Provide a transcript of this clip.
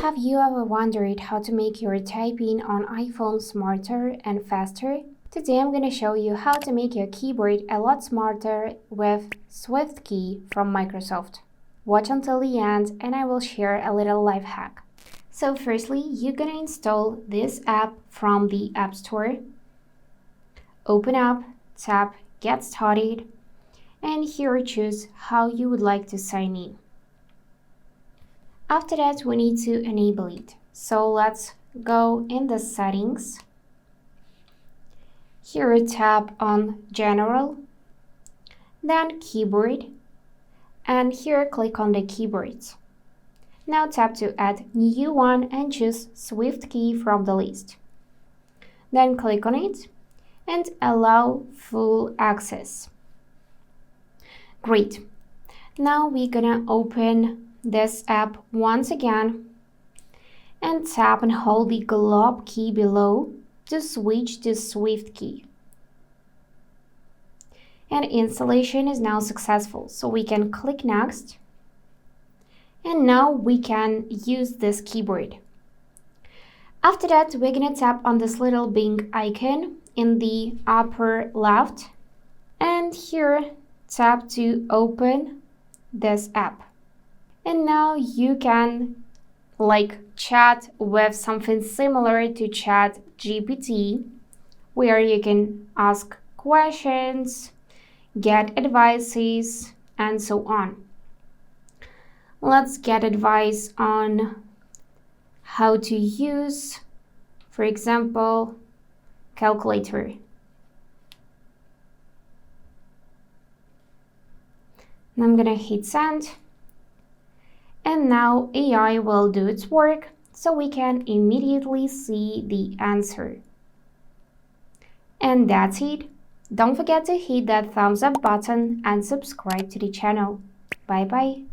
Have you ever wondered how to make your typing on iPhone smarter and faster? Today I'm going to show you how to make your keyboard a lot smarter with SwiftKey from Microsoft. Watch until the end and I will share a little life hack. So firstly, you're going to install this app from the App Store. Open up, tap Get Started, and here choose how you would like to sign in. After that, we need to enable it. So let's go in the settings. Here tap on General, then Keyboard, and here click on the keyboards. Now tap to add new one and choose SwiftKey from the list. Then click on it and allow full access. Great. Now we're gonna open this app once again and tap and hold the globe key below to switch to SwiftKey. And installation is now successful, so we can click next. And now we can use this keyboard. After that, we're gonna tap on this little Bing icon in the upper left, and here tap to open this app. And now you can chat with something similar to ChatGPT, where you can ask questions, get advices, and so on. Let's get advice on how to use, for example, calculator. And I'm gonna hit send. And now AI will do its work, so we can immediately see the answer. And that's it. Don't forget to hit that thumbs up button and subscribe to the channel. Bye bye.